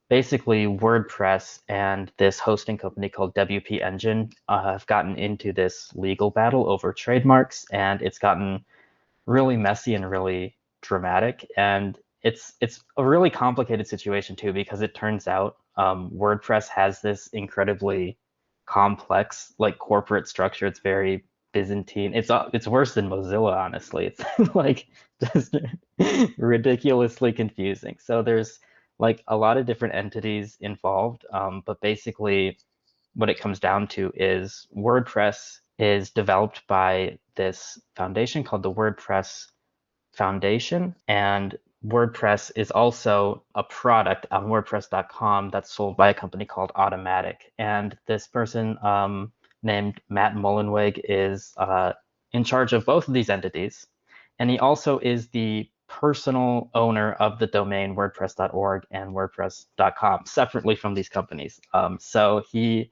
basically WordPress and this hosting company called WP Engine have gotten into this legal battle over trademarks, and it's gotten really messy and really dramatic. And it's a really complicated situation too, because it turns out WordPress has this incredibly complex like corporate structure. It's very Byzantine. It's worse than Mozilla, honestly. It's like just ridiculously confusing. So there's like a lot of different entities involved, but basically what it comes down to is WordPress is developed by this foundation called the WordPress Foundation, and WordPress is also a product on WordPress.com that's sold by a company called Automatic. And this person named Matt Mullenweg is in charge of both of these entities. And he also is the personal owner of the domain WordPress.org and WordPress.com, separately from these companies. So he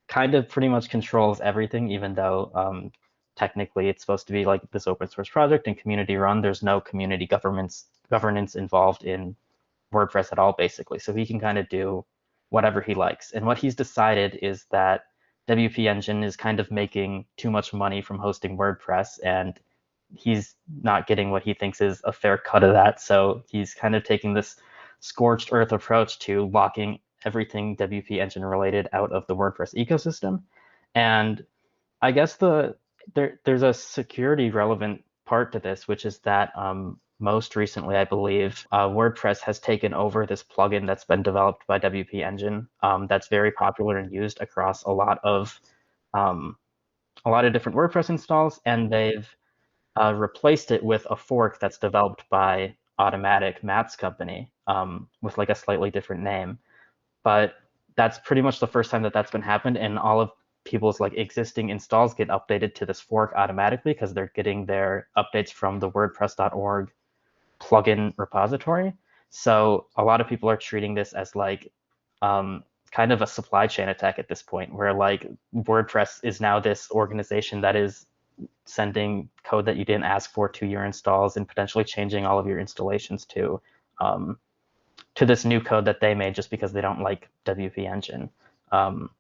kind of pretty much controls everything, even though technically it's supposed to be like this open source project and community run. There's no community governance involved in WordPress at all, basically. So he can kind of do whatever he likes. And what he's decided is that WP Engine is kind of making too much money from hosting WordPress, and he's not getting what he thinks is a fair cut of that. So he's kind of taking this scorched earth approach to locking everything WP Engine related out of the WordPress ecosystem. And I guess there's a security relevant part to this, which is that most recently, I believe, WordPress has taken over this plugin that's been developed by WP Engine that's very popular and used across um, a lot of different WordPress installs, and they've replaced it with a fork that's developed by Automatic, Matt's company, with like a slightly different name. But that's pretty much the first time that that's been happened, and all of people's like existing installs get updated to this fork automatically because they're getting their updates from the WordPress.org plugin repository. So a lot of people are treating this as like kind of a supply chain attack at this point, where like WordPress is now this organization that is sending code that you didn't ask for to your installs and potentially changing all of your installations um, to this new code that they made just because they don't like WP Engine. Um,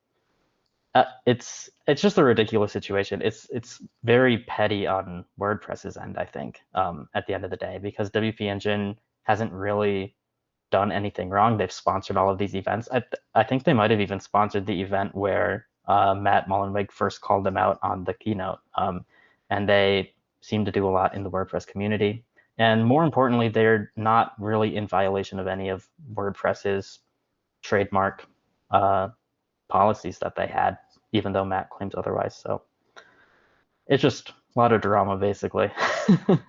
it's just a ridiculous situation. It's very petty on WordPress's end, I think, at the end of the day, because WP Engine hasn't really done anything wrong. They've sponsored all of these events. I think they might have even sponsored the event where Matt Mullenweg first called them out on the keynote. And they seem to do a lot in the WordPress community. And more importantly, they're not really in violation of any of WordPress's trademark policies that they had, even though Matt claims otherwise. So it's just a lot of drama, basically.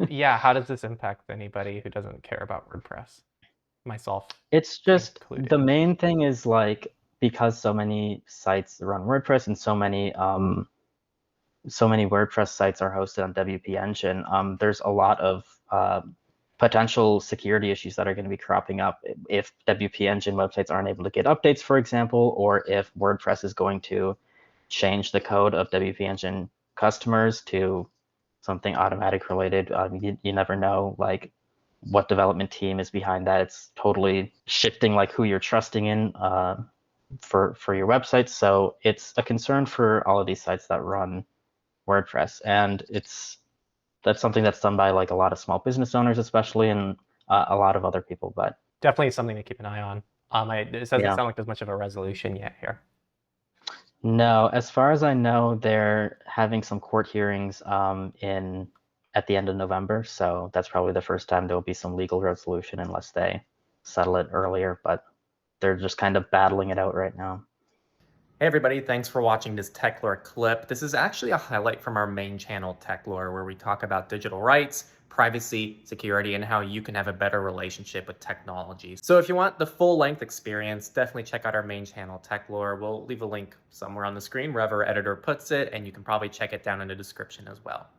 Yeah, how does this impact anybody who doesn't care about WordPress? Myself It's just included. the main thing is like because so many sites run WordPress and so many WordPress sites are hosted on WP Engine, there's a lot of potential security issues that are going to be cropping up if WP Engine websites aren't able to get updates, for example, or if WordPress is going to change the code of WP Engine customers to something automatic related. You never know like what development team is behind that. It's totally shifting like who you're trusting in for your websites. So it's a concern for all of these sites that run WordPress, and that's something that's done by like a lot of small business owners, especially, and a lot of other people. But Definitely something to keep an eye on. It doesn't yeah, sound like there's much of a resolution yet here. no, as far as I know, they're having some court hearings in at the end of November, so that's probably the first time there'll be some legal resolution unless they settle it earlier. But they're just kind of battling it out right now. Hey everybody, thanks for watching this Techlore clip. This is actually a highlight from our main channel, Techlore, where we talk about digital rights, privacy, security, and how you can have a better relationship with technology. So if you want the full-length experience, definitely check out our main channel, Techlore. We'll leave a link somewhere on the screen, wherever our editor puts it, and you can probably check it down in the description as well.